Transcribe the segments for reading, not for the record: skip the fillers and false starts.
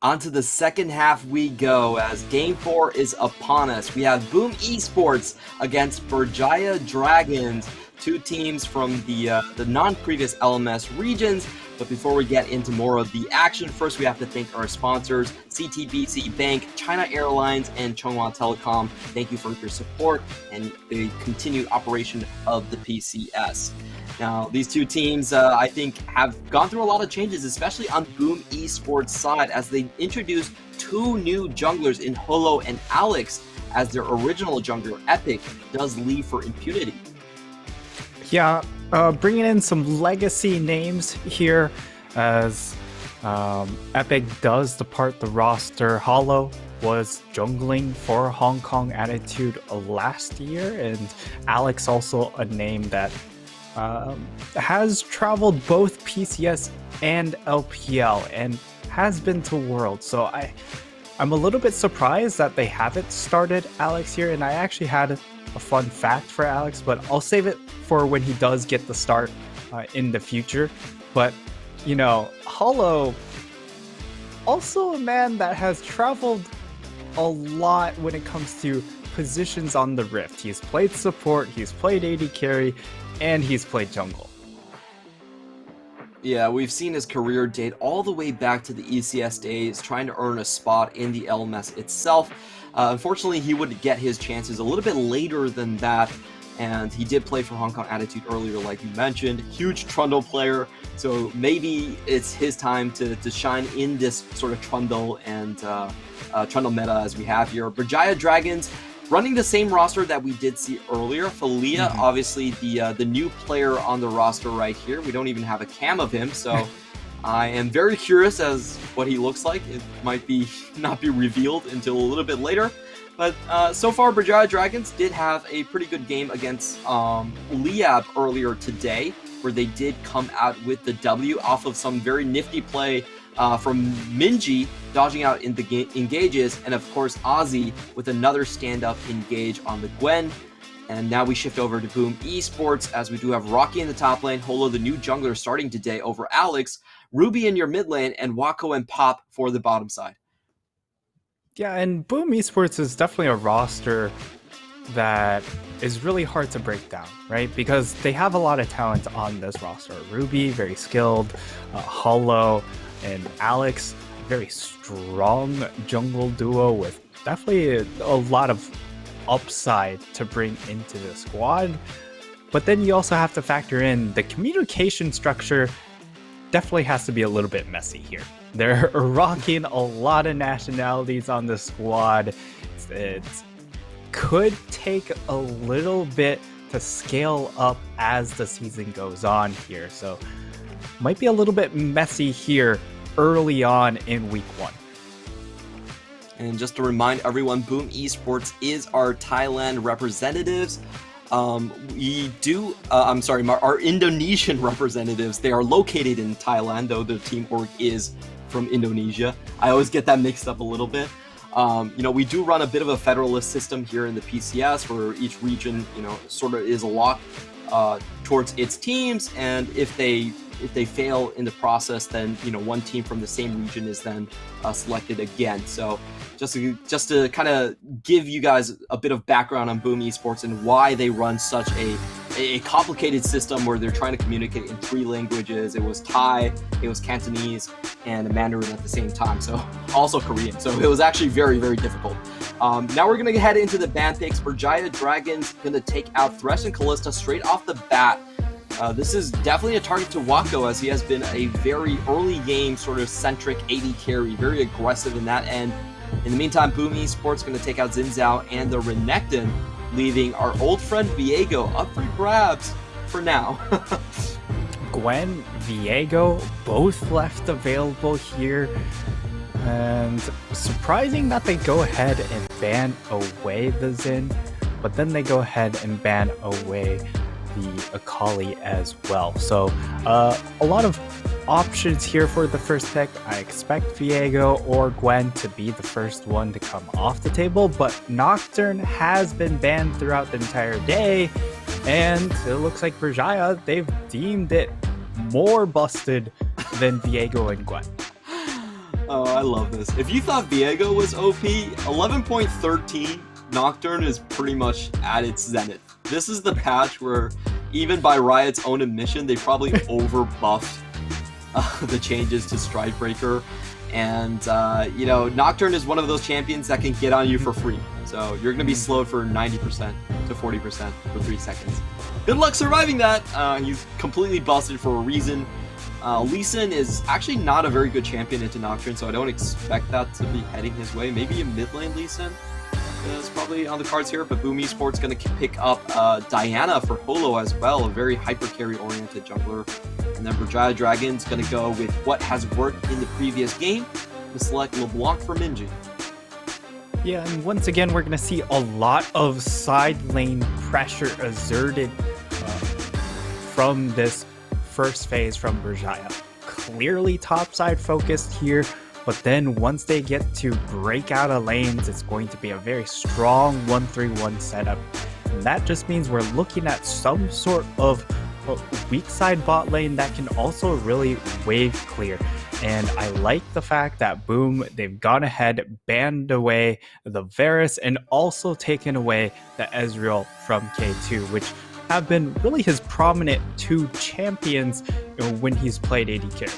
On to the second half we go as Game 4 is upon us. We have Boom Esports against Berjaya Dragons, two teams from the non-previous LMS regions. But before we get into more of the action, first we have to thank our sponsors, CTBC Bank, China Airlines, and Chunghwa Telecom. Thank you for your support and the continued operation of the PCS. Now, these two teams, I think, have gone through a lot of changes, especially on Boom Esports' side, as they introduced two new junglers in Holo and Alex, as their original jungler, Epic, does leave for impunity. Yeah, bringing in some legacy names here, as Epic does depart the roster. Holo was jungling for Hong Kong Attitude last year, and Alex also a name that has traveled both PCS and LPL and has been to Worlds. So I'm a little bit surprised that they haven't started Alex here, and I actually had a fun fact for Alex, but I'll save it for when he does get the start in the future. But, you know, Holo, also a man that has traveled a lot when it comes to positions on the Rift. He's played support, he's played AD carry, and he's played jungle. Yeah, we've seen his career date all the way back to the ECS days, trying to earn a spot in the LMS itself. Unfortunately, he would get his chances a little bit later than that, and he did play for Hong Kong Attitude earlier, like you mentioned. Huge Trundle player, so maybe it's his time to shine in this sort of Trundle and Trundle meta as we have here. Berjaya Dragons, running the same roster that we did see earlier. Falia, obviously the new player on the roster right here. We don't even have a cam of him, so I am very curious as what he looks like. It might be not be revealed until a little bit later. But so far, Berjaya Dragons did have a pretty good game against Liab earlier today, where they did come out with the W off of some very nifty play from Minji dodging out in the engages, and of course Ozzy with another stand-up engage on the Gwen. And now we shift over to Boom Esports, as we do have Rocky in the top lane, Holo the new jungler starting today over Alex, Ruby in your mid lane, and Wako and Pop for the bottom side. Yeah, and Boom Esports is definitely a roster that is really hard to break down, right? Because they have a lot of talent on this roster. Ruby, very skilled, Holo, and Alex, very strong jungle duo with definitely a lot of upside to bring into the squad. But then you also have to factor in the communication structure definitely has to be a little bit messy here. They're rocking a lot of nationalities on the squad. It could take a little bit to scale up as the season goes on here. So might be a little bit messy here early on in week 1. And just to remind everyone, Boom Esports is our Thailand representatives. Our Indonesian representatives, they are located in Thailand, though the team org is from Indonesia. I always get that mixed up a little bit. We do run a bit of a federalist system here in the PCS, where each region, sort of is a lot towards its teams, and if they fail in the process, then one team from the same region is then selected again. So just to kind of give you guys a bit of background on Boom Esports and why they run such a complicated system where they're trying to communicate in 3 languages. It was Thai, it was Cantonese, and Mandarin at the same time, so also Korean. So it was actually very, very difficult. Now we're going to head into the ban picks. Berjaya Dragons going to take out Thresh and Kalista straight off the bat. This is definitely a target to Wako, as he has been a very early game sort of centric AD carry, very aggressive in that end. In the meantime, Boom Esports going to take out Xin Zhao and the Renekton, leaving our old friend Viego up for grabs for now. Gwen, Viego, both left available here. And surprising that they go ahead and ban away the Xin, but then they go ahead and ban away the Akali as well. So a lot of options here for the first pick. I expect Viego or Gwen to be the first one to come off the table, but Nocturne has been banned throughout the entire day, and it looks like Berjaya, they've deemed it more busted than Viego and Gwen. Oh, I love this. If you thought Viego was OP, 11.13 Nocturne is pretty much at its zenith. This is the patch where, even by Riot's own admission, they probably overbuffed the changes to Strikebreaker. And, you know, Nocturne is one of those champions that can get on you for free. So you're going to be slowed for 90% to 40% for 3 seconds. Good luck surviving that. He's completely busted for a reason. Lee Sin is actually not a very good champion into Nocturne, so I don't expect that to be heading his way. Maybe a mid lane Lee Sin is probably on the cards here, but Boom Esports going to pick up Diana for Holo as well, a very hyper carry oriented jungler. And then Berjaya Dragon's going to go with what has worked in the previous game to select LeBlanc for Minji. Yeah, and once again, we're going to see a lot of side lane pressure exerted from this first phase from Berjaya. Clearly topside focused here, but then once they get to break out of lanes, it's going to be a very strong 1-3-1 setup. And that just means we're looking at some sort of weak side bot lane that can also really wave clear. And I like the fact that Boom, they've gone ahead, banned away the Varus, and also taken away the Ezreal from K2, which have been really his prominent 2 champions when he's played AD carry.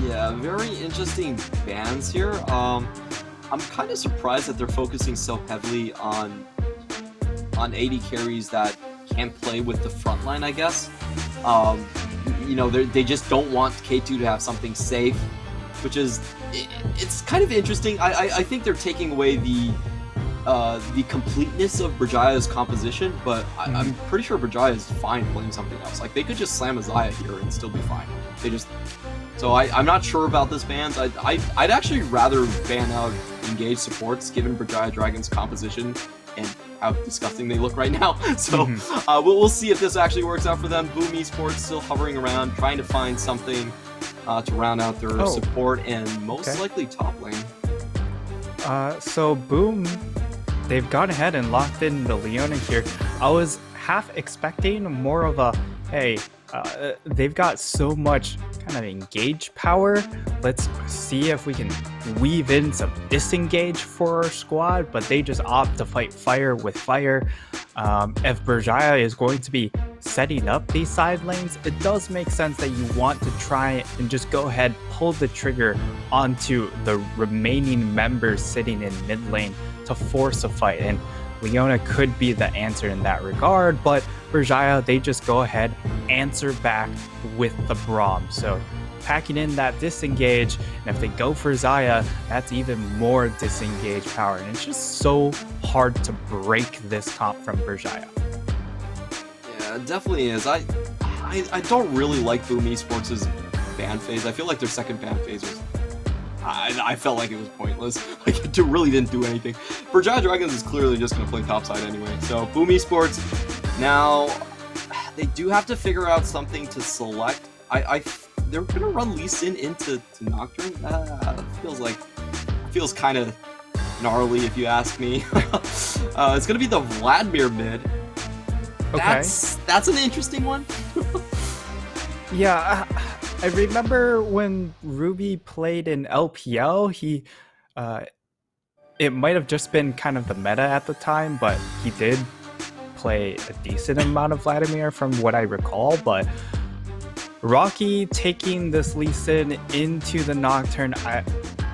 Yeah, very interesting bans here. I'm kind of surprised that they're focusing so heavily on AD carries that can't play with the front line, I guess. You know, they just don't want K2 to have something safe, which is, it's kind of interesting. I think they're taking away the completeness of Berjaya's composition, but I'm pretty sure Berjaya is fine playing something else. Like, they could just slam a Xayah here and still be fine. So I'm not sure about this bans. I'd actually rather ban out engaged supports given Berjaya Dragon's composition and how disgusting they look right now. So we'll see if this actually works out for them. Boom Esports still hovering around, trying to find something to round out their support and most likely top lane. So Boom, they've gone ahead and locked in the Leona here. I was half expecting more of a, hey, they've got so much kind of engage power. Let's see if we can weave in some disengage for our squad, but they just opt to fight fire with fire. If Berjaya is going to be setting up these side lanes, it does make sense that you want to try and just go ahead, pull the trigger onto the remaining members sitting in mid lane to force a fight. And Leona could be the answer in that regard, but Berjaya, they just go ahead, answer back with the Braum. So packing in that disengage, and if they go for Xayah, that's even more disengage power. And it's just so hard to break this comp from Berjaya. Yeah, it definitely is. I don't really like Boom Esports' ban phase. I feel like their second ban phase was, I felt like it was pointless. Like, it really didn't do anything. Berjaya Dragons is clearly just going to play topside anyway. So Boom Esports, now they do have to figure out something to select. They're going to run Lee Sin into Nocturne. Feels kind of gnarly if you ask me. It's going to be the Vladimir mid. Okay. That's an interesting one. Yeah, I remember when Ruby played in LPL, he it might have just been kind of the meta at the time, but he did play a decent amount of Vladimir from what I recall. But Rocky taking this Lee Sin into the Nocturne,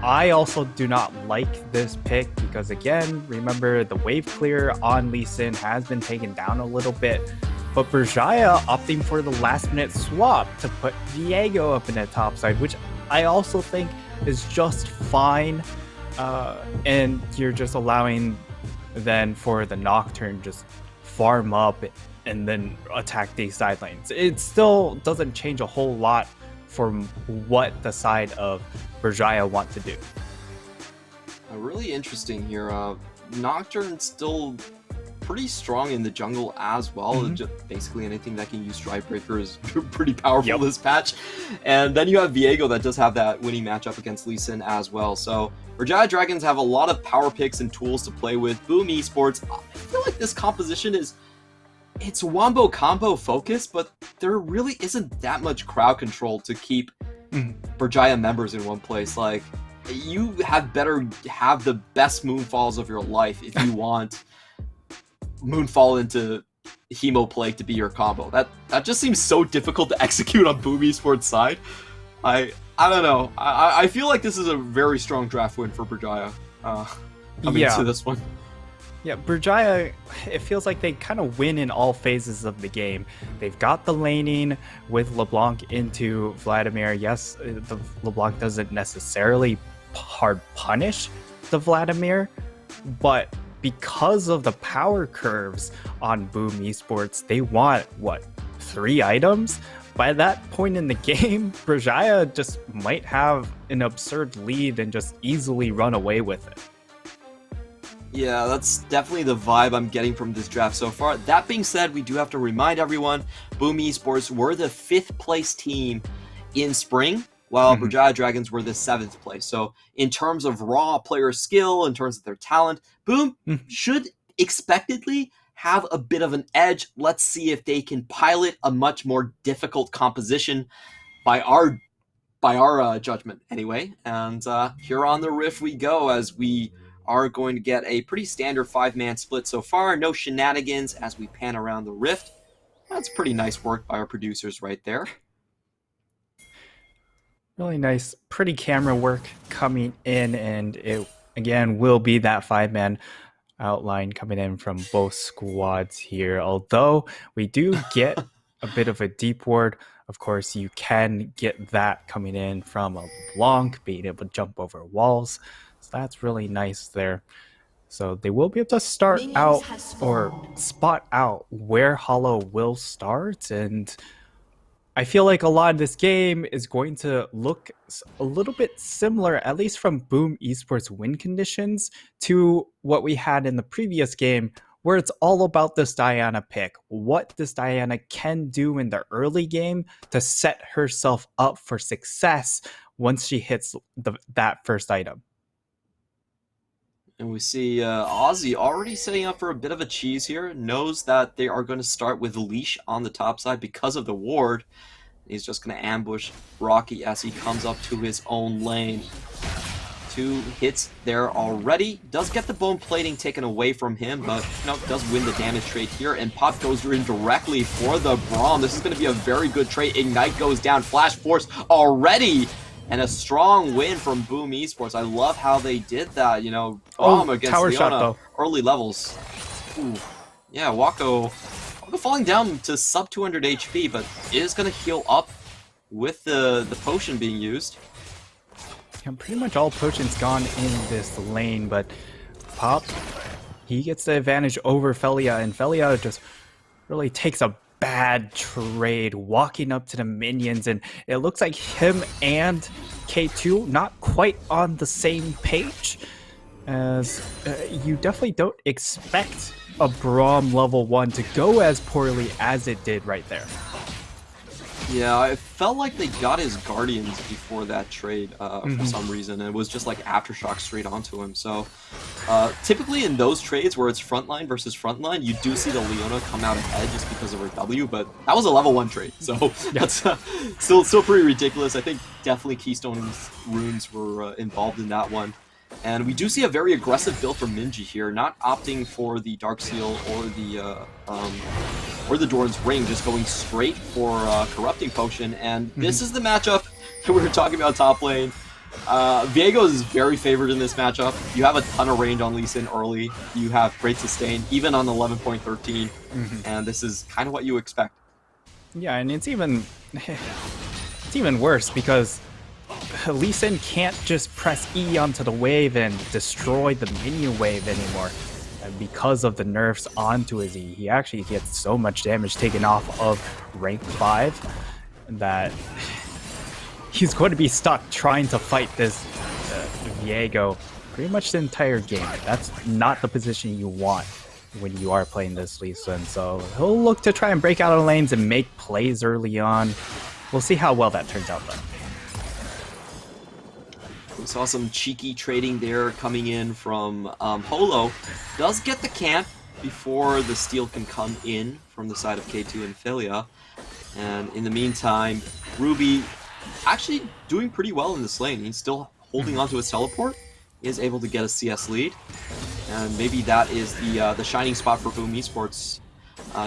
I also do not like this pick because, again, remember the wave clear on Lee Sin has been taken down a little bit. But Berjaya opting for the last minute swap to put Viego up in the top side, which I also think is just fine. And you're just allowing then for the Nocturne just farm up and then attack these side lanes. It still doesn't change a whole lot from what the side of Berjaya want to do. Really interesting here. Nocturne still pretty strong in the jungle as well. Just basically anything that can use Strikebreaker is pretty powerful this patch. And then you have Viego that does have that winning matchup against Lee Sin as well. So Berjaya Dragons have a lot of power picks and tools to play with. Boom Esports, I feel like this composition it's wombo combo focused, but there really isn't that much crowd control to keep Berjaya members in one place. Like, you better have the best Moonfalls of your life if you want Moonfall into Hemoplague to be your combo. That just seems so difficult to execute on Boom Esports side. I don't know. I feel like this is a very strong draft win for Berjaya coming into this one. Yeah, Berjaya, it feels like they kind of win in all phases of the game. They've got the laning with LeBlanc into Vladimir. Yes, the LeBlanc doesn't necessarily hard punish the Vladimir, but because of the power curves on Boom Esports, they want, what, 3 items? By that point in the game, Berjaya just might have an absurd lead and just easily run away with it. Yeah, that's definitely the vibe I'm getting from this draft so far. That being said, we do have to remind everyone, Boom Esports were the 5th place team in spring, while Berjaya Dragons were the 7th place. So in terms of raw player skill, in terms of their talent, Boom should expectedly have a bit of an edge. Let's see if they can pilot a much more difficult composition by our judgment anyway. And here on the Rift we go, as we are going to get a pretty standard 5-man split so far. No shenanigans as we pan around the Rift. That's pretty nice work by our producers right there. Really nice, pretty camera work coming in, and it again will be that 5-man outline coming in from both squads here. Although we do get a bit of a deep ward, of course you can get that coming in from a LeBlanc being able to jump over walls. So that's really nice there. So they will be able to start out or spot out where Hollow will start, and I feel like a lot of this game is going to look a little bit similar, at least from Boom Esports win conditions, to what we had in the previous game, where it's all about this Diana pick. What this Diana can do in the early game to set herself up for success once she hits that first item. And we see Ozzy already setting up for a bit of a cheese here. Knows that they are going to start with Leash on the top side because of the ward. He's just going to ambush Rocky as he comes up to his own lane. 2 hits there already. Does get the bone plating taken away from him, but does win the damage trade here. And Pop goes in directly for the Braum. This is going to be a very good trade. Ignite goes down. Flash Force already. And a strong win from Boom Esports. I love how they did that, Braum against tower Leona, shot, though. Early levels. Ooh. Yeah, Wako falling down to sub 200 HP, but is going to heal up with the potion being used. Yeah, pretty much all potions gone in this lane, but Pop, he gets the advantage over Felia, and Felia just really takes a bad trade walking up to the minions, and it looks like him and K2 not quite on the same page, as you definitely don't expect a Braum level 1 to go as poorly as it did right there. Yeah, I felt like they got his Guardians before that trade for some reason. It was just like Aftershock straight onto him. So typically in those trades where it's frontline versus frontline, you do see the Leona come out ahead just because of her W, but that was a level 1 trade. So that's still pretty ridiculous. I think definitely Keystone runes were involved in that one. And we do see a very aggressive build from Minji here, not opting for the Dark Seal or the Doran's Ring, just going straight for Corrupting Potion. And this is the matchup that we were talking about top lane. Viego is very favored in this matchup. You have a ton of range on Lee Sin early. You have great sustain, even on 11.13. And this is kind of what you expect. Yeah, and it's even worse because Lee Sin can't just press E onto the wave and destroy the minion wave anymore. And because of the nerfs onto his E, he actually gets so much damage taken off of rank 5 that he's going to be stuck trying to fight this Viego pretty much the entire game. That's not the position you want when you are playing this Lee Sin. So he'll look to try and break out of lanes and make plays early on. We'll see how well that turns out though. We saw some cheeky trading there coming in from Holo. Does get the camp before the steal can come in from the side of K2 and Philia. And in the meantime, Ruby actually doing pretty well in this lane. He's still holding onto his teleport. He is able to get a CS lead. And maybe that is the shining spot for Boom Esports.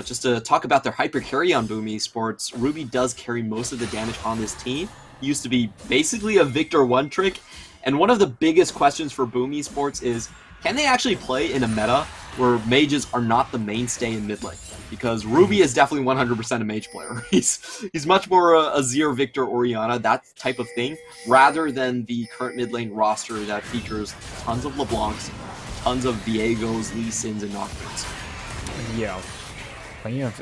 Just to talk about their hyper carry on Boom Esports, Ruby does carry most of the damage on this team. He used to be basically a Victor one-trick. And one of the biggest questions for Boom Esports is, can they actually play in a meta where mages are not the mainstay in mid lane? Because Ruby is definitely 100% a mage player. He's much more a Azir, Victor, Orianna, that type of thing, rather than the current mid lane roster that features tons of LeBlancs, tons of Viegos, Lee Sins, and Nocturnes. Yeah. Plenty of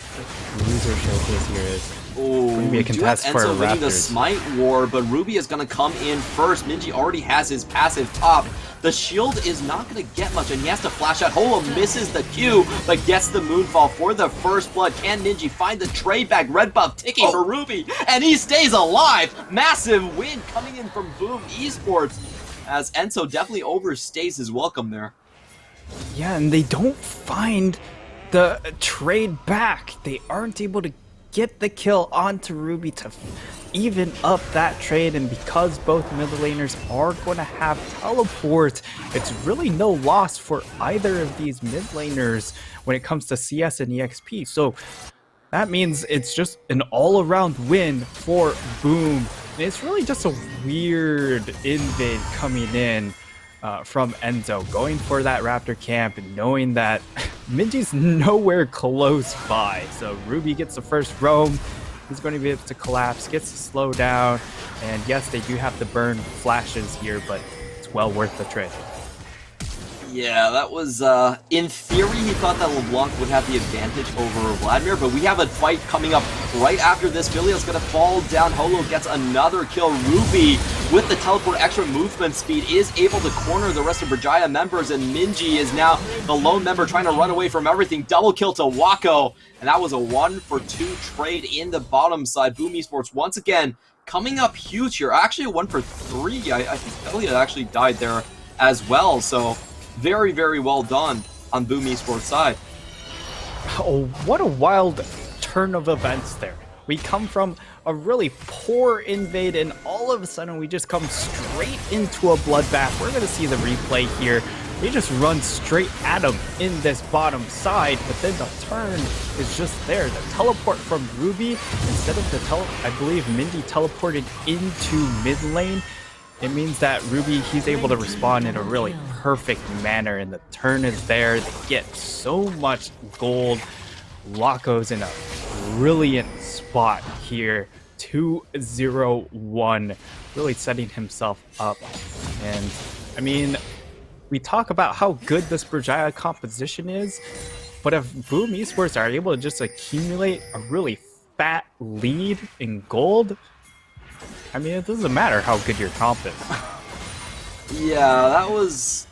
loser showcase here is going to be a contest for Enzo winning the Raptors. Smite War, but Ruby is going to come in first. Minji already has his passive top. The shield is not going to get much, and he has to flash out. Holo misses the Q, but gets the Moonfall for the first blood. Can Minji find the trade back? Red buff ticking for Ruby, and he stays alive. Massive win coming in from Boom Esports, as Enzo definitely overstays his welcome there. Yeah, and they don't find the trade back. They aren't able to get the kill onto Ruby to even up that trade, and because both mid laners are going to have teleport, it's really no loss for either of these mid laners when it comes to CS and EXP. So that means it's just an all-around win for Boom. And it's really just a weird invade coming in from Enzo, going for that Raptor camp and knowing that Minji's nowhere close by. So Ruby gets the first roam. He's going to be able to collapse, gets to slow down, and yes, they do have to burn flashes here, but it's well worth the trade. Yeah, that was, in theory, he thought that LeBlanc would have the advantage over Vladimir, but we have a fight coming up right after this. Filial's gonna fall down. Holo gets another kill. Ruby, with the teleport extra movement speed, is able to corner the rest of Berjaya members, and Minji is now the lone member trying to run away from everything. Double kill to Wako, and that was a 1-for-2 trade in the bottom side. Boom Esports, once again, coming up huge here. Actually, a 1-for-3. I think Elliot actually died there as well, so very, very well done on Boom Esports side. Oh, what a wild turn of events there. We come from a really poor invade, and all of a sudden we just come straight into a bloodbath. We're going to see the replay here. We just run straight at him in this bottom side, but then the turn is just there. The teleport from Ruby, instead of the I believe Minji teleported into mid lane. It means that Ruby, he's able to respond in a really perfect manner, and the turn is there. They get so much gold. Lako's in a brilliant spot here. 2-0-1, really setting himself up. And I mean, we talk about how good this Berjaya composition is, but if Boom Esports are able to just accumulate a really fat lead in gold, I mean, it doesn't matter how good your comp is. Yeah, that was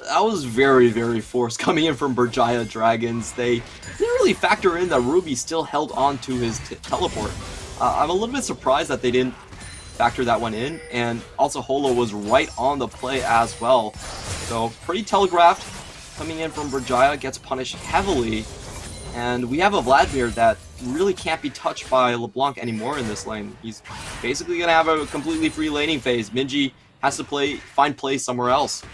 very, very forced coming in from Berjaya Dragons. They didn't really factor in that Ruby still held on to his teleport. I'm a little bit surprised that they didn't factor that one in, and also Holo was right on the play as well. So pretty telegraphed coming in from Berjaya, gets punished heavily, and we have a Vladimir that really can't be touched by LeBlanc anymore in this lane. He's basically going to have a completely free laning phase. Minji has to find play somewhere else.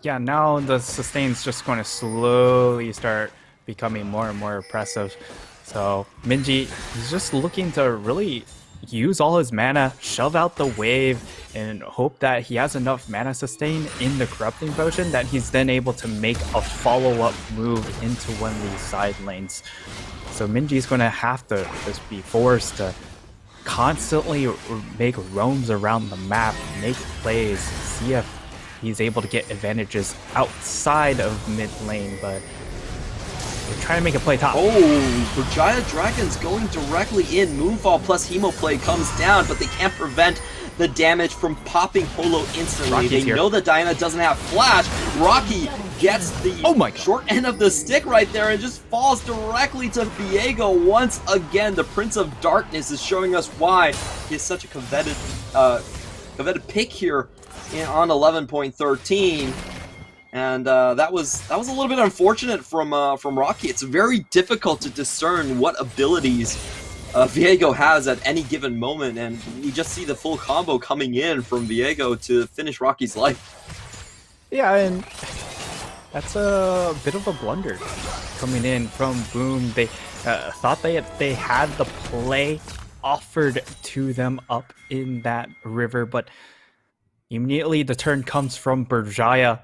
Yeah, now the sustain's just going to slowly start becoming more and more oppressive. So Minji, he's just looking to really use all his mana, shove out the wave, and hope that he has enough mana sustain in the Corrupting Potion that he's then able to make a follow-up move into one of these side lanes. So Minji's going to have to just be forced to constantly make roams around the map, make plays, see if he's able to get advantages outside of mid lane, but they're trying to make a play top. Oh, Berjaya Dragons going directly in. Moonfall plus Hemo play comes down, but they can't prevent the damage from popping Holo instantly. Rocky's they here. know that Diana doesn't have flash. Rocky gets the short end of the stick right there and just falls directly to Viego once again. The Prince of Darkness is showing us why he is such a coveted pick here on 11.13. And that was a little bit unfortunate from Rocky. It's very difficult to discern what abilities Viego has at any given moment, and you just see the full combo coming in from Viego to finish Rocky's life. Yeah, and that's a bit of a blunder coming in from Boom. They thought they had the play offered to them up in that river, but immediately the turn comes from Berjaya.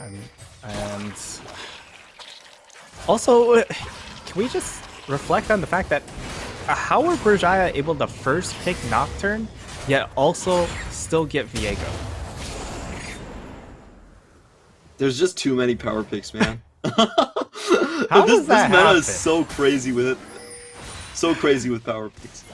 And also, can we just reflect on the fact that how were Berjaya able to first pick Nocturne, yet also still get Viego? There's just too many power picks, man. How does that this meta happen? is so crazy with it. So crazy with power picks.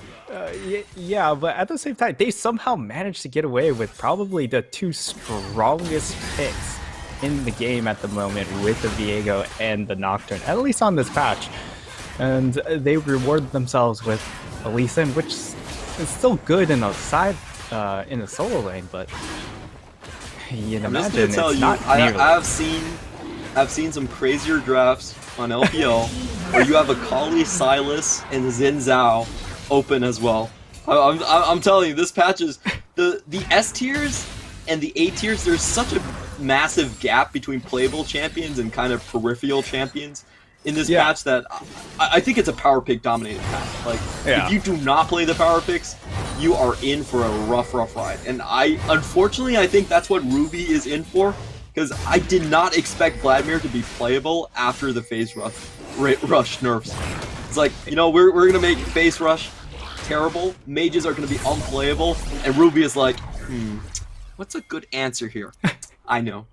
Yeah, but at the same time, they somehow managed to get away with probably the two strongest picks in the game at the moment with the Viego and the Nocturne, at least on this patch. And they reward themselves with a Lee Sin, which is still good in the side, in the solo lane, but you can imagine it's not nearly. I've seen some crazier drafts on LPL where you have a Kali, Silas, and Xin Zhao open as well. I'm telling you, this patch is the S tiers and the A tiers. There's such a massive gap between playable champions and kind of peripheral champions in this patch that I think it's a power pick dominated patch. Like, if you do not play the power picks, you are in for a rough ride. And unfortunately, I think that's what Ruby is in for, because I did not expect Vladimir to be playable after the phase rush nerfs. It's like, you know, we're gonna make phase rush terrible, mages are gonna be unplayable, and Ruby is like, what's a good answer here? I know.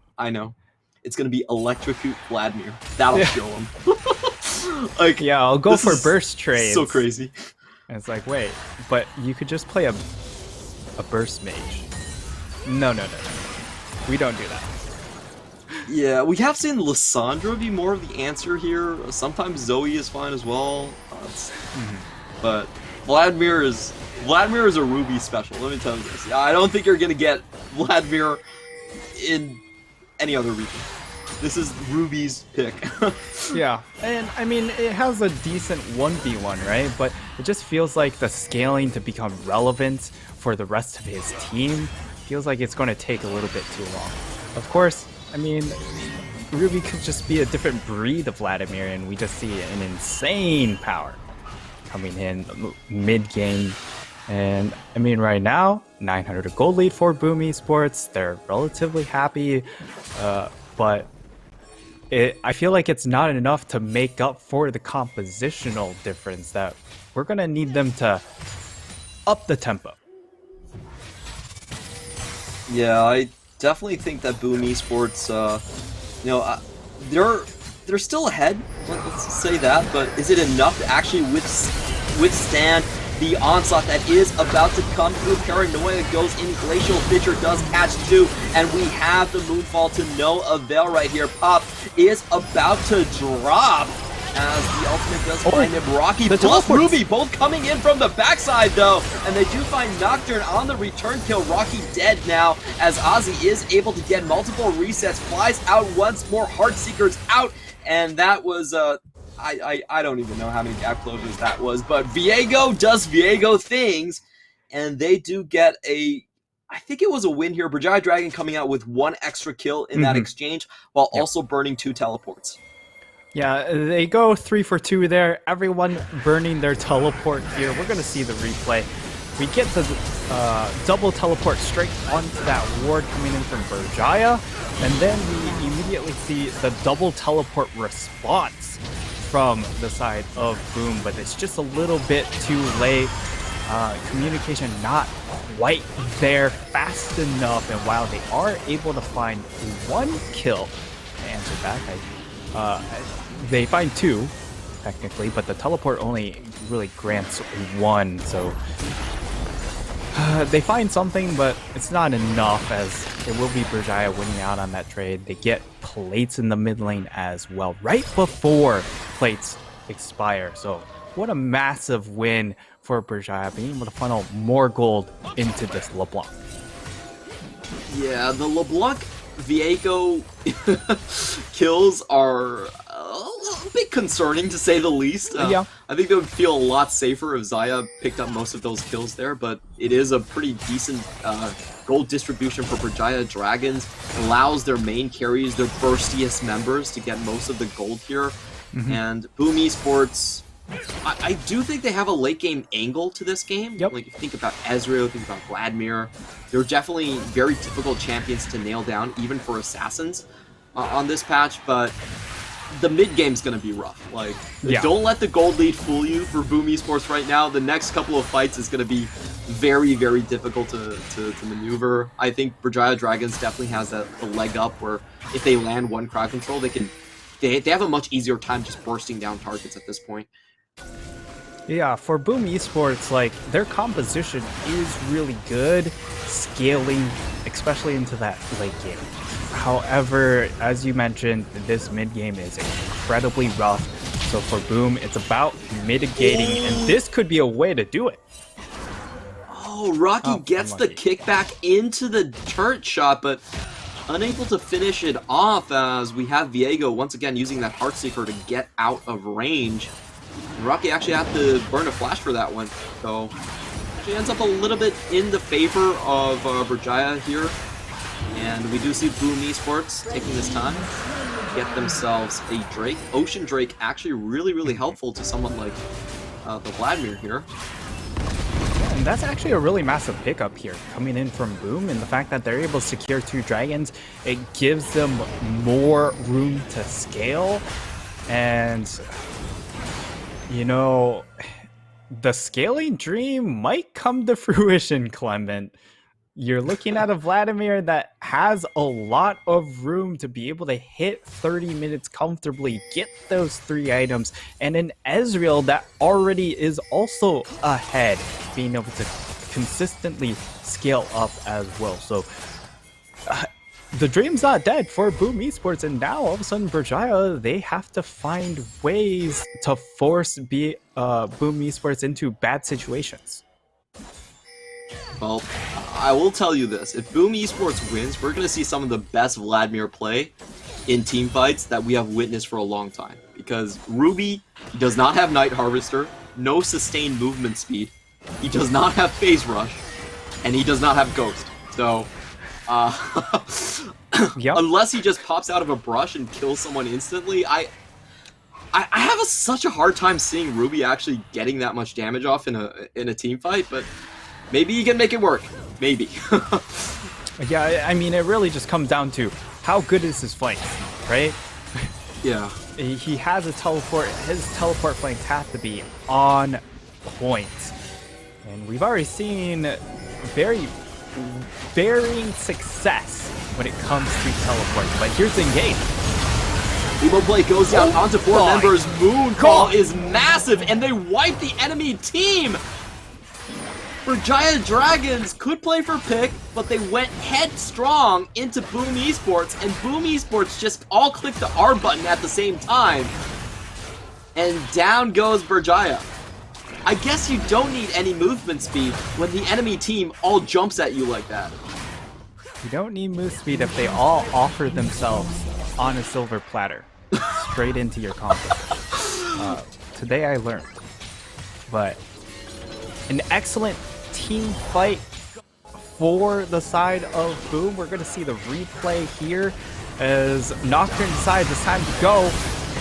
It's gonna be electrocute Vladimir. That'll kill him. Like, yeah, I'll go for burst trades. So crazy. And it's like, wait, but you could just play a burst mage. No. We don't do that. Yeah, we have seen Lissandra be more of the answer here. Sometimes Zoe is fine as well. But Vladimir is a Ruby special. Let me tell you this. I don't think you're gonna get Vladimir in any other region. This is Ruby's pick. Yeah, and I mean, it has a decent 1v1, right? But it just feels like the scaling to become relevant for the rest of his team feels like it's going to take a little bit too long. Of course, I mean, Ruby could just be a different breed of Vladimir, and we just see an insane power coming in mid-game. And I mean, right now, 900 gold lead for Boom Esports. They're relatively happy, but I feel like it's not enough to make up for the compositional difference that we're going to need them to up the tempo. Yeah, I definitely think that Boom Esports, you know, they're still ahead. Let's say that, but is it enough to actually withstand the onslaught that is about to come through? Paranoia goes in, Glacial Fissure does catch two, and we have the Moonfall to no avail right here. Pop is about to drop as the ultimate does find him. Rocky plus Ruby both coming in from the backside though, and they do find Nocturne on the return kill. Rocky dead now as Ozzy is able to get multiple resets, flies out once more, Heartseeker's out, and that was I don't even know how many gap closures that was, but Viego does Viego things, and they do get I think it was a win here. Berjaya Dragon coming out with one extra kill in that exchange, while also burning 2 teleports. Yeah, they go 3 for 2 there. Everyone burning their teleport here. We're going to see the replay. We get the double teleport straight onto that ward coming in from Berjaya, and then we immediately see the double teleport response from the side of Boom, but it's just a little bit too late. Communication not quite there fast enough, and while they are able to find 1 kill to answer back, they find 2 technically, but the teleport only really grants 1, so they find something, but it's not enough, as it will be Berjaya winning out on that trade. They get plates in the mid lane as well, right before plates expire. So what a massive win for Berjaya, being able to funnel more gold into this LeBlanc. Yeah, the LeBlanc Viego kills are bit concerning to say the least. Yeah. I think they would feel a lot safer if Xayah picked up most of those kills there, but it is a pretty decent gold distribution for Berjaya Dragons. Allows their main carries, their burstiest members to get most of the gold here. And Boom Esports, I do think they have a late game angle to this game. Yep. Like if you think about Ezreal, think about Vladimir, they're definitely very difficult champions to nail down, even for assassins on this patch, but the mid game's gonna be rough. Like, don't let the gold lead fool you for Boom Esports right now. The next couple of fights is gonna be very, very difficult to maneuver. I think Berjaya Dragons definitely has the leg up where if they land one crowd control, they have a much easier time just bursting down targets at this point. Yeah, for Boom Esports, like, their composition is really good, scaling, especially into that late game. However, as you mentioned, this mid game is incredibly rough. So for Boom, it's about mitigating, and this could be a way to do it. Oh, Rocky gets the kickback into the turret shot, but unable to finish it off as we have Viego once again using that Heartseeker to get out of range. Rocky actually had to burn a flash for that one, so she ends up a little bit in the favor of Berjaya here. And we do see Boom Esports taking this time to get themselves a Drake. Ocean Drake actually really helpful to someone like the Vladimir here. And that's actually a really massive pickup here coming in from Boom, and the fact that they're able to secure 2 dragons, it gives them more room to scale. And you know, the scaling dream might come to fruition, Clement. You're looking at a Vladimir that has a lot of room to be able to hit 30 minutes comfortably, get those 3 items, and an Ezreal that already is also ahead, being able to consistently scale up as well. So the dream's not dead for Boom Esports, and now all of a sudden Berjaya, they have to find ways to force Boom Esports into bad situations. Well, I will tell you this, if Boom Esports wins, we're going to see some of the best Vladimir play in team fights that we have witnessed for a long time. Because Ruby does not have Night Harvester, no sustained movement speed, he does not have Phase Rush, and he does not have Ghost. So, unless he just pops out of a brush and kills someone instantly, I have such a hard time seeing Ruby actually getting that much damage off in a team fight, but maybe he can make it work. Maybe. Yeah, I mean, it really just comes down to how good is his flank, right? Yeah. He has a teleport. His teleport flanks have to be on point. And we've already seen very varying success when it comes to teleport. But here's the engage. Evo play goes down onto 4 members. Moon Call is massive, and they wipe the enemy team. Berjaya Dragons could play for pick, but they went headstrong into Boom Esports, and Boom Esports just all clicked the R button at the same time. And down goes Berjaya. I guess you don't need any movement speed when the enemy team all jumps at you like that. You don't need move speed if they all offer themselves on a silver platter straight into your combo. Today I learned. But an excellent team fight for the side of Boom. We're going to see the replay here as Nocturne decides it's time to go.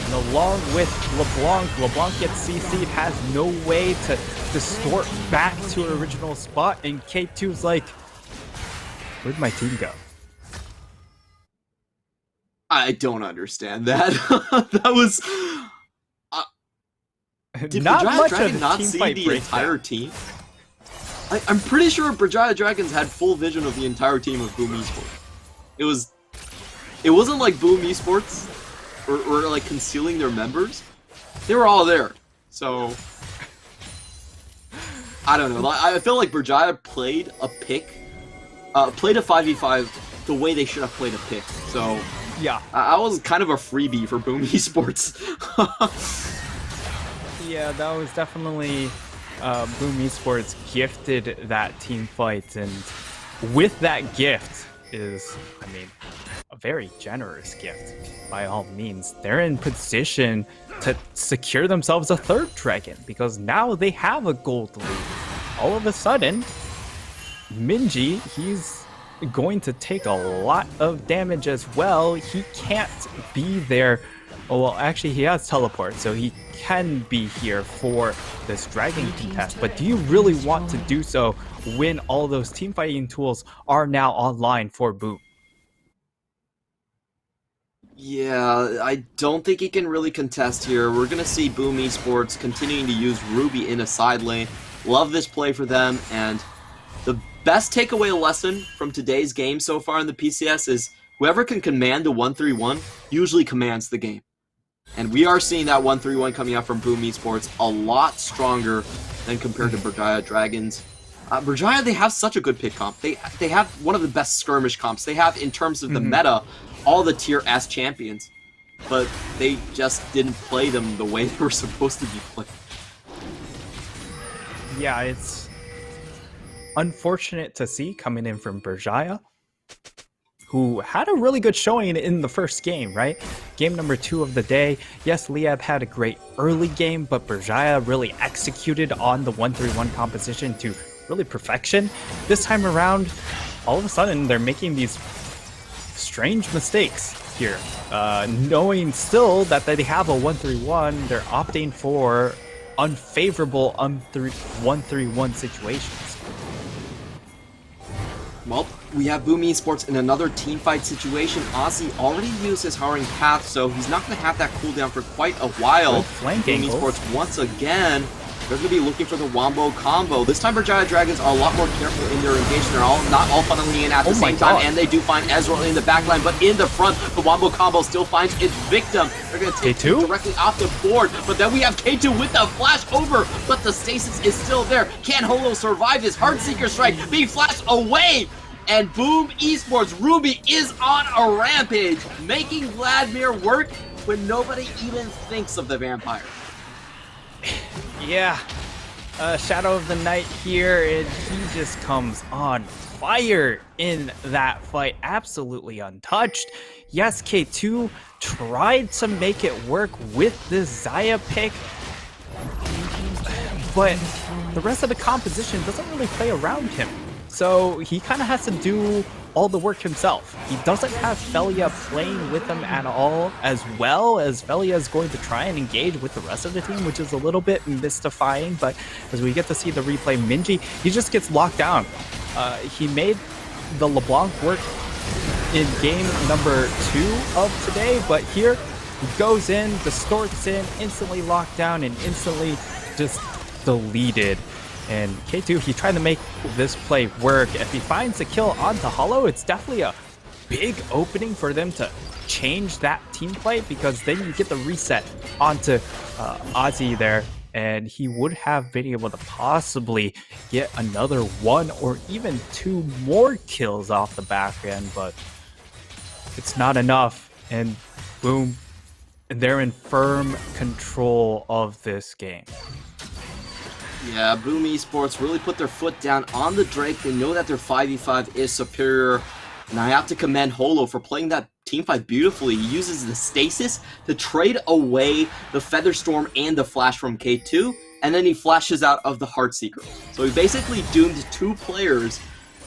And along with LeBlanc, LeBlanc gets CC'd, has no way to distort back to her original spot, and K2's like, where'd my team go? I don't understand that. That was... did not Berjaya much Dragon of not team see fight the entire team? I'm pretty sure Berjaya Dragons had full vision of the entire team of Boom Esports. It wasn't like Boom Esports or like concealing their members. They were all there. So I don't know. I feel like Berjaya played a pick, played a 5v5 the way they should have played a pick. So yeah, I was kind of a freebie for Boom Esports. Yeah, that was definitely Boom Esports gifted that team fight, and with that gift is, I mean, a very generous gift by all means. They're in position to secure themselves a third dragon because now they have a gold lead. All of a sudden, Minji, he's going to take a lot of damage as well. He can't be there. Oh, well, actually, he has teleport, so he can be here for this dragon contest. But do you really want to do so when all those team fighting tools are now online for Boom? Yeah, I don't think he can really contest here. We're going to see Boom Esports continuing to use Ruby in a side lane. Love this play for them, and the best takeaway lesson from today's game so far in the PCS is whoever can command a 1-3-1 usually commands the game. And we are seeing that 1-3-1 coming out from Boom Esports a lot stronger than compared to Berjaya Dragons. Berjaya, they have such a good pick comp. They have one of the best skirmish comps. They have, in terms of the meta, all the tier S champions. But they just didn't play them the way they were supposed to be played. Yeah, it's unfortunate to see coming in from Berjaya, who had a really good showing in the first game, right? Game number 2 of the day. Yes, Liab had a great early game, but Berjaya really executed on the 1-3-1 composition to really perfection. This time around, all of a sudden, they're making these strange mistakes here. Knowing still that they have a 1-3-1, they're opting for unfavorable 1-3-1 situations. Well, we have Boom Esports in another teamfight situation. Ozzy already used his Howling Path, so he's not going to have that cooldown for quite a while. Boom Esports, once again, they're going to be looking for the Wombo combo. This time, Berjaya Dragons are a lot more careful in their engagement. They're not all funneling in at the same time, and they do find Ezreal in the backline, but in the front, the Wombo combo still finds its victim. They're going to take K2 directly off the board, but then we have K2 with the flash over, but the stasis is still there. Can Holo survive this Heartseeker strike being flashed away? And Boom Esports, Ruby is on a rampage, making Vladimir work when nobody even thinks of the vampire. Yeah, Shadow of the Night here, and he just comes on fire in that fight, absolutely untouched. Yes, K2 tried to make it work with this Xayah pick, but the rest of the composition doesn't really play around him. So he kind of has to do all the work himself. He doesn't have Felia playing with him at all, as well as Felia is going to try and engage with the rest of the team, which is a little bit mystifying. But as we get to see the replay, Minji, he just gets locked down. He made the LeBlanc work in game number 2 of today, but here he goes in, distorts in, instantly locked down, and instantly just deleted. And K2, he tried to make this play work. If he finds the kill onto Hollow, it's definitely a big opening for them to change that team play, because then you get the reset onto Ozzy there, and he would have been able to possibly get another 1 or even 2 more kills off the back end, but it's not enough. And Boom, they're in firm control of this game. Yeah, Boom Esports really put their foot down on the Drake. They know that their 5v5 is superior. And I have to commend Holo for playing that teamfight beautifully. He uses the Stasis to trade away the Featherstorm and the Flash from K2. And then he flashes out of the Heartseeker. So he basically doomed 2 players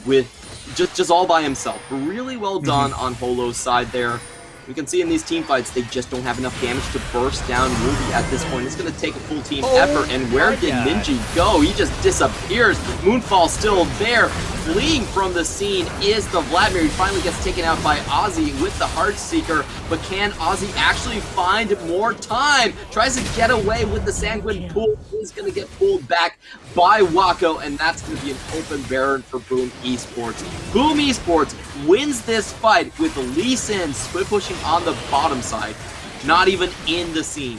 with just all by himself. Really well done on Holo's side there. We can see in these team fights, they just don't have enough damage to burst down Ruby at this point. It's going to take a full team effort. And where did Minji go? He just disappears. Moonfall still there. Fleeing from the scene is the Vladimir. He finally gets taken out by Ozzy with the Heartseeker. But can Ozzy actually find more time? Tries to get away with the Sanguine Pool. He's going to get pulled back by Wako. And that's going to be an open Baron for Boom Esports. Boom Esports wins this fight with Lee Sin split pushing on the bottom side, not even in the scene.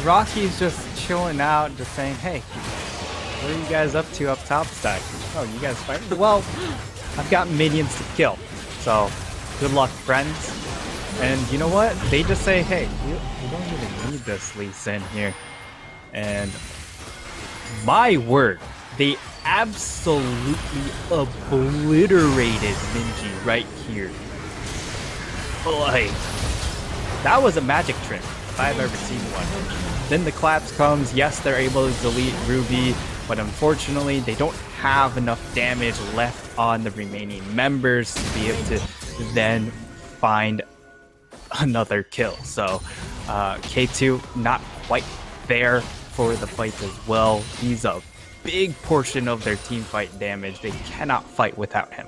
Rocky's just chilling out, just saying, hey, what are you guys up to up top side? Oh, you guys fighting? Well, I've got minions to kill, so good luck, friends. And you know what? They just say, hey, you don't even need this Lee Sin here. And my word, they absolutely obliterated Minji right here. Boy, that was a magic trick if I've ever seen one. Then the collapse comes. Yes, they're able to delete Ruby, but unfortunately they don't have enough damage left on the remaining members to be able to then find another kill. So K2 not quite there for the fight as well. He's a big portion of their team fight damage. They cannot fight without him.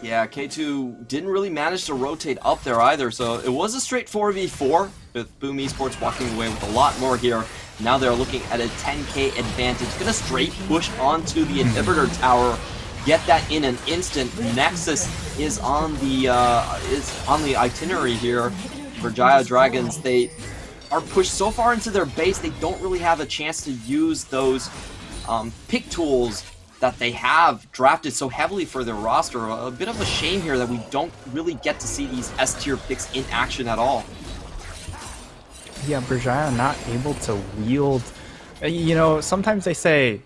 Yeah, K2 didn't really manage to rotate up there either, so it was a straight 4v4 with Boom Esports walking away with a lot more here. Now they're looking at a 10k advantage. Gonna straight push onto the inhibitor tower, get that in an instant. Nexus is on the itinerary here. Berjaya Dragons, they are pushed so far into their base, they don't really have a chance to use those pick tools that they have drafted so heavily for their roster. A bit of a shame here that we don't really get to see these S-tier picks in action at all. Yeah, Berjaya not able to wield. You know, sometimes they say,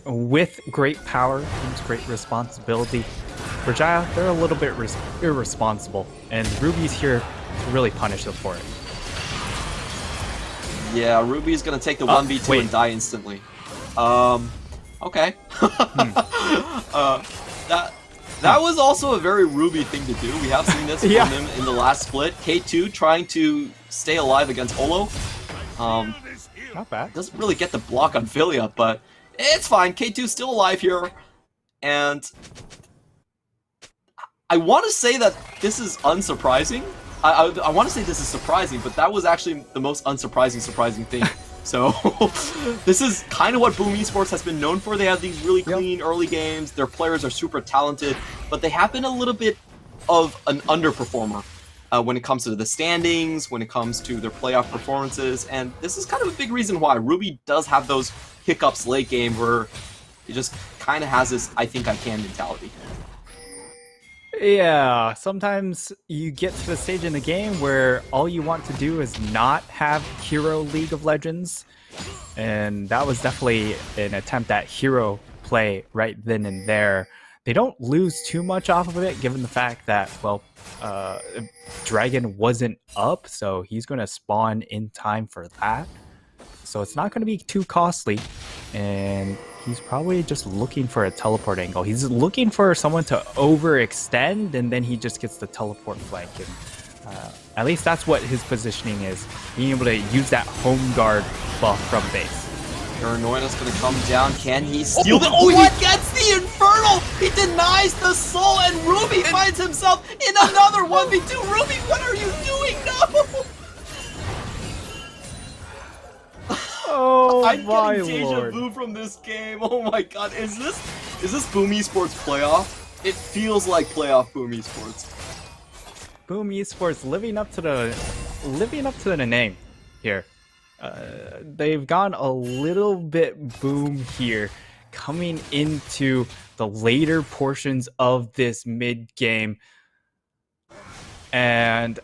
with great power comes great responsibility. Berjaya, they're a little bit irresponsible, and Ruby's here to really punish them for it. Yeah, Ruby's gonna take the 1v2 and die instantly. Okay. That was also a very Ruby thing to do. We have seen this from him in the last split. K2 trying to stay alive against Holo. Not bad. Doesn't really get the block on Philia, but it's fine. K2's still alive here. And I want to say that this is unsurprising. I want to say this is surprising, but that was actually the most surprising thing. So this is kind of what Boom Esports has been known for. They have these really clean early games. Their players are super talented, but they have been a little bit of an underperformer when it comes to the standings, when it comes to their playoff performances. And this is kind of a big reason why. Ruby does have those hiccups late game where he just kind of has this I think I can mentality. Yeah, sometimes you get to the stage in the game where all you want to do is not have hero League of Legends, and that was definitely an attempt at hero play right then and there. They don't lose too much off of it, given the fact that, well, Dragon wasn't up, so he's going to spawn in time for that. So it's not going to be too costly, and he's probably just looking for a teleport angle. He's looking for someone to overextend, and then he just gets the teleport flank. And at least that's what his positioning is, being able to use that home guard buff from base. Paranoia's gonna come down. Can he steal the? Oh, he gets the Infernal! He denies the soul, and Ruby finds himself in another 1v2. Ruby, what are you doing? No! Oh, I'm my getting deja lord. vu from this game. Oh my god, is this Boom Esports playoff? It feels like playoff Boom Esports. Boom Esports living up to the name here. They've gone a little bit boom here, coming into the later portions of this mid game. And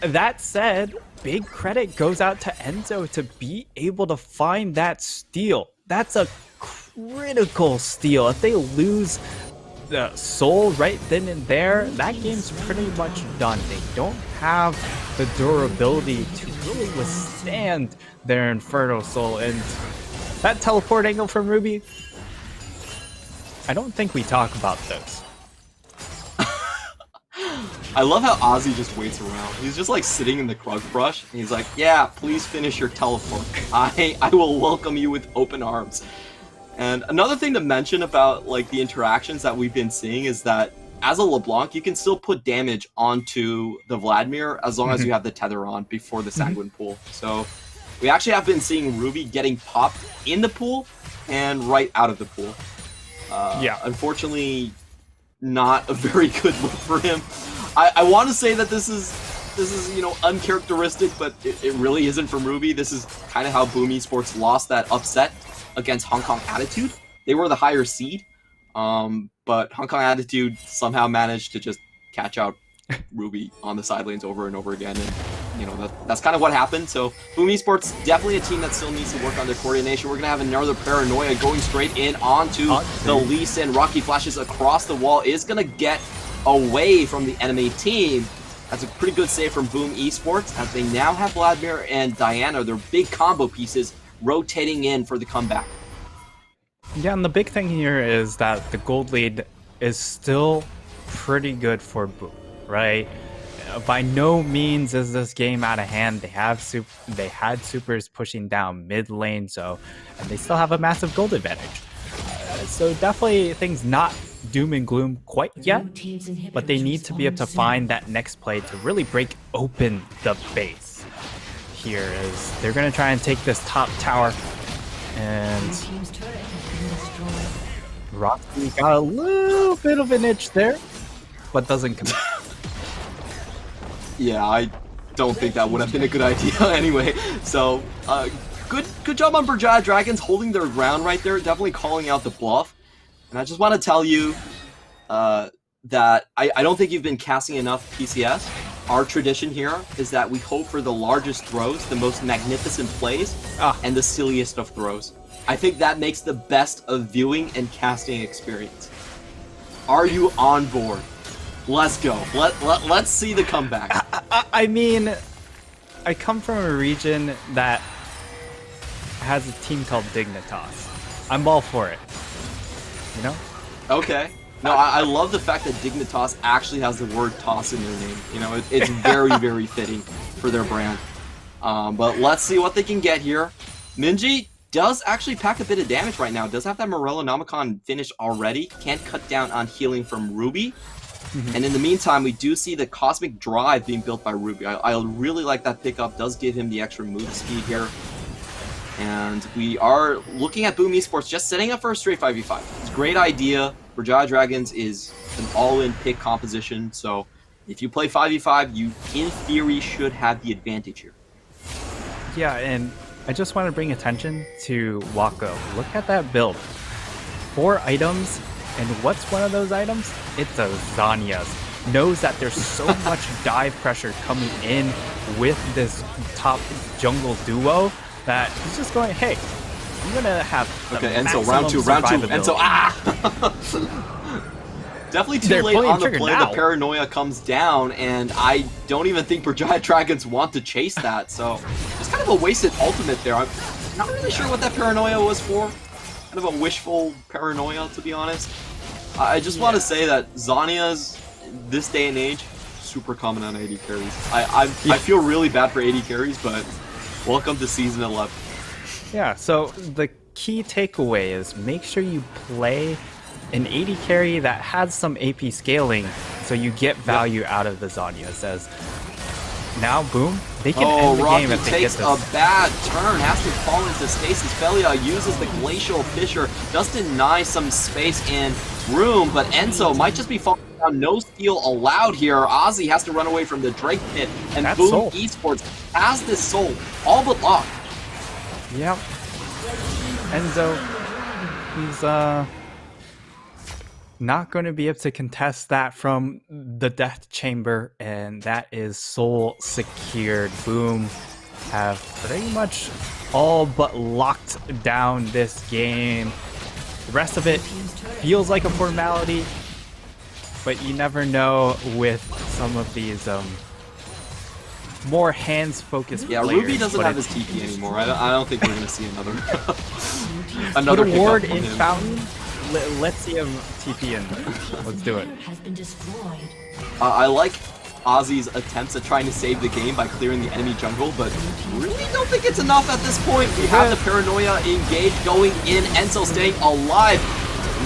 that said, big credit goes out to Enzo to be able to find that steal. That's a critical steal. If they lose the soul right then and there, that game's pretty much done. They don't have the durability to really withstand their Inferno Soul. And that teleport angle from Ruby, I don't think we talk about those. I love how Ozzy just waits around. He's just like sitting in the Krug brush, and he's like, yeah, please finish your teleport. I will welcome you with open arms. And another thing to mention about like the interactions that we've been seeing is that as a LeBlanc, you can still put damage onto the Vladimir as long as you have the tether on before the Sanguine pool. So we actually have been seeing Ruby getting popped in the pool and right out of the pool. Unfortunately, not a very good look for him. I want to say that this is you know, uncharacteristic, but it really isn't from Ruby. This is kind of how Boom Esports lost that upset against Hong Kong Attitude. They were the higher seed, but Hong Kong Attitude somehow managed to just catch out Ruby on the side lanes over and over again. And you know, that's kind of what happened. So Boom Esports, definitely a team that still needs to work on their coordination. We're going to have another Paranoia going straight in onto the Lee Sin. Rocky flashes across the wall, is going to get away from the enemy team. That's a pretty good save from Boom Esports, as they now have Vladimir and Diana, their big combo pieces, rotating in for the comeback. Yeah, and the big thing here is that the gold lead is still pretty good for Boom, right? By no means is this game out of hand. They had supers pushing down mid lane, and they still have a massive gold advantage. So definitely things not doom and gloom quite yet, but they need to be able to find that next play to really break open the base. Here is they're going to try and take this top tower, and Rocky got a little bit of an itch there, but doesn't commit. Yeah, I don't think that would have been a good idea anyway. So, good job on Berjaya Dragons holding their ground right there, definitely calling out the bluff. And I just want to tell you that I don't think you've been casting enough PCS. Our tradition here is that we hope for the largest throws, the most magnificent plays, and the silliest of throws. I think that makes the best of viewing and casting experience. Are you on board? Let's go. Let's see the comeback. I mean, I come from a region that has a team called Dignitas. I'm all for it. You know? Okay. No, I love the fact that Dignitas actually has the word toss in their name. You know, it's very, very fitting for their brand. But let's see what they can get here. Minji does actually pack a bit of damage right now. Does have that Morellonomicon finished already. Can't cut down on healing from Ruby. And in the meantime, we do see the Cosmic Drive being built by Ruby. I really like that pickup. Does give him the extra move speed here. And we are looking at Boom Esports just setting up for a straight 5v5. It's a great idea. Berjaya Dragons is an all-in pick composition. So if you play 5v5, you, in theory, should have the advantage here. Yeah, and I just want to bring attention to Wako. Look at that build. 4 items. And what's one of those items? It's a Zanya's. Knows that there's so much dive pressure coming in with this top jungle duo that he's just going, hey, I'm gonna have okay, Enzo, round two, Enzo, definitely too late on the play. The Paranoia comes down, and I don't even think Berjaya Dragons want to chase that, so just kind of a wasted ultimate there. I'm not really sure what that Paranoia was for. Kind of a wishful Paranoia, to be honest. I just want to say that Zanya's, this day and age, super common on AD carries. I feel really bad for AD carries, but welcome to Season 11. Yeah, so the key takeaway is make sure you play an AD carry that has some AP scaling so you get value out of the Zanyas. As now, Boom, they can end the game if they get this. Takes a bad turn, has to fall into stasis. Felia uses the Glacial Fissure, does deny some space and room, but Enzo might just be falling down. No steal allowed here. Ozzy has to run away from the Drake Pit, and that's Boom soul. Esports has this soul all but locked. Yep. Enzo, he's not going to be able to contest that from the Death Chamber, and that is soul secured. Boom have pretty much all but locked down this game. The rest of it feels like a formality, but you never know with some of these more hands-focused players. Ruby doesn't have his TP anymore. I don't think we're going to see another put a ward in Fountain. Let's see him TP in there. Let's do it. I like Ozzy's attempts at trying to save the game by clearing the enemy jungle, but really don't think it's enough at this point. We have the Paranoia engaged, going in, Enzo staying alive.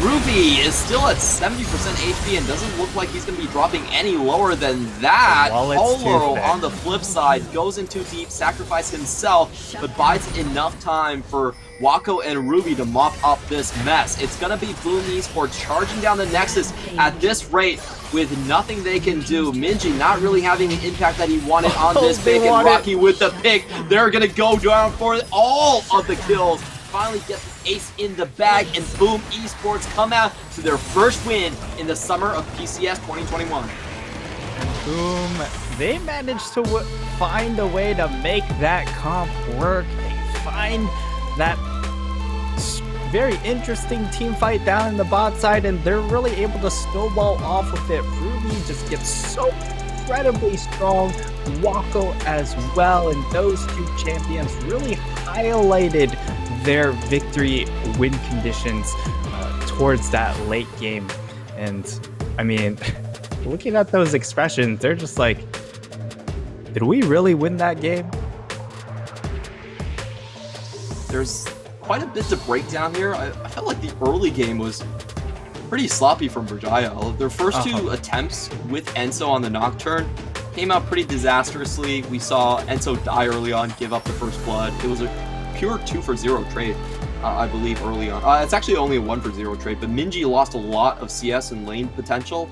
Ruby is still at 70% HP and doesn't look like he's going to be dropping any lower than that. Polo, on the flip side, goes in too deep, sacrifice himself, but buys enough time for Wako and Ruby to mop up this mess. It's going to be Boom Esports charging down the Nexus at this rate with nothing they can do. Minji not really having the impact that he wanted on this pick, and Rocky with the pick. They're going to go down for all of the kills. Finally get the ace in the bag, and Boom Esports come out to their first win in the summer of PCS 2021. Boom they managed to find a way to make that comp work. They find that very interesting team fight down in the bot side, and they're really able to snowball off of it. Ruby just gets so incredibly strong. Wako as well, and those two champions really highlighted their victory win conditions towards that late game. And I mean, looking at those expressions, they're just like, did we really win that game? There's quite a bit to break down here. I felt like the early game was pretty sloppy from Berjaya. Their first two attempts with Enso on the Nocturne came out pretty disastrously. We saw Enso die early on, give up the first blood. It was a pure 2-for-0 trade, I believe, early on. It's actually only a 1-for-0 trade, but Minji lost a lot of CS and lane potential.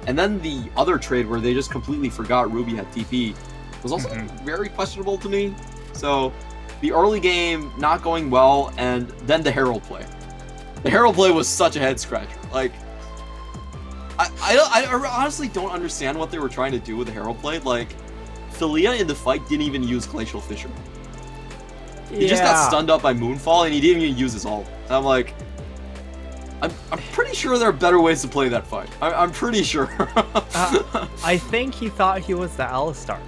And then the other trade where they just completely forgot Ruby had TP was also very questionable to me. So the early game not going well, and then the Herald play. The Herald play was such a head scratcher. Like, I honestly don't understand what they were trying to do with the Herald play. Like, Philia in the fight didn't even use Glacial Fissure. He just got stunned up by Moonfall, and he didn't even use his ult. And I'm like, I'm pretty sure there are better ways to play that fight. I'm pretty sure. I think he thought he was the Alistar.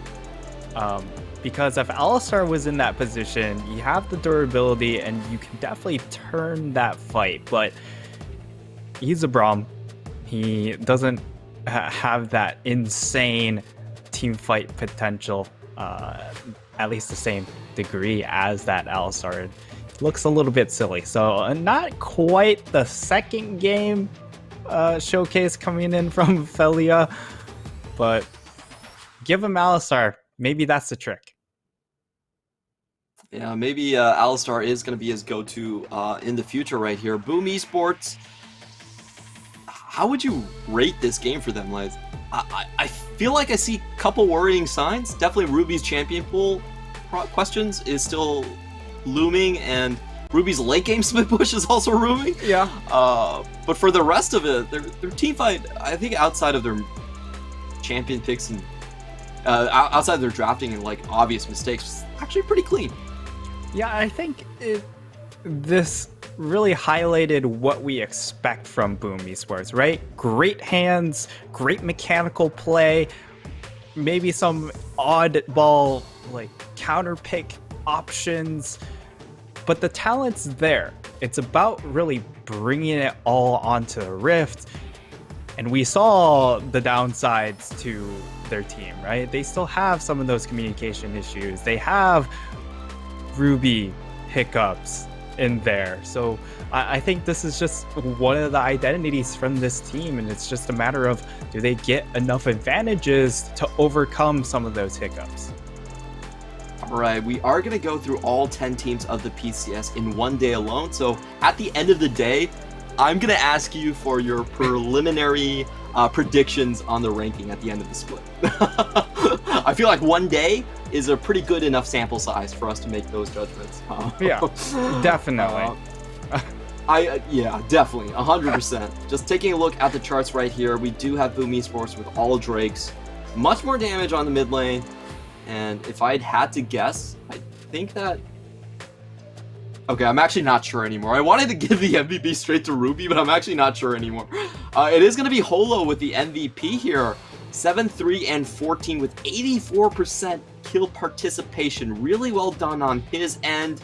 Because if Alistar was in that position, you have the durability and you can definitely turn that fight. But he's a Braum. He doesn't have that insane team fight potential, at least the same degree as that Alistar. It looks a little bit silly. So not quite the second game showcase coming in from Philia, but give him Alistar. Maybe that's the trick. Yeah, maybe Alistar is going to be his go-to in the future right here. Boom Esports, how would you rate this game for them? Like, I feel like I see a couple worrying signs. Definitely Ruby's champion pool questions is still looming, and Ruby's late game split push is also looming. Yeah. But for the rest of it, their team fight, I think outside of their champion picks and outside of their drafting and like obvious mistakes, actually pretty clean. Yeah, I think this really highlighted what we expect from Boom Esports, right? Great hands, great mechanical play, maybe some oddball like counter pick options, but the talent's there. It's about really bringing it all onto the Rift, and we saw the downsides to their team, right? They still have some of those communication issues. They have Ruby hiccups in there. So I think this is just one of the identities from this team, and it's just a matter of, do they get enough advantages to overcome some of those hiccups? All right, we are going to go through all 10 teams of the PCS in one day alone. So at the end of the day, I'm going to ask you for your preliminary predictions on the ranking at the end of the split. I feel like one day is a pretty good enough sample size for us to make those judgments. Yeah, definitely. Yeah, definitely, 100%. Just taking a look at the charts right here, we do have Boom Esports with all Drakes, much more damage on the mid lane, and if I'd had to guess, I think that... Okay, I'm actually not sure anymore. I wanted to give the MVP straight to Ruby, but I'm actually not sure anymore. It is going to be Holo with the MVP here. 7-3 and 14 with 84% kill participation. Really well done on his end.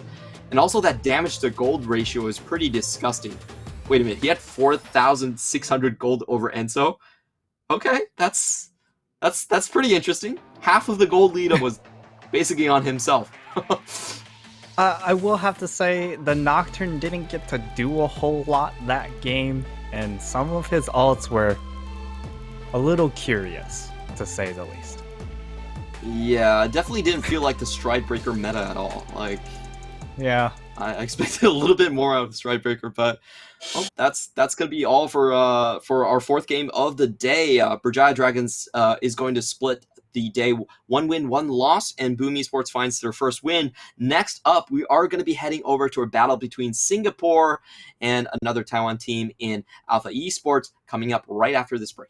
And also that damage to gold ratio is pretty disgusting. Wait a minute, he had 4,600 gold over Enso? Okay, that's pretty interesting. Half of the gold lead up was basically on himself. I will have to say the Nocturne didn't get to do a whole lot that game, and some of his ults were a little curious, to say the least. Yeah, definitely didn't feel like the Stridebreaker meta at all. Like, yeah, I expected a little bit more out of Stridebreaker, but well, that's gonna be all for our fourth game of the day. Berjaya Dragons is going to split the day 1 win, 1 loss, and Boom Esports finds their first win. Next up, we are going to be heading over to a battle between Singapore and another Taiwan team in Alpha Esports coming up right after this break.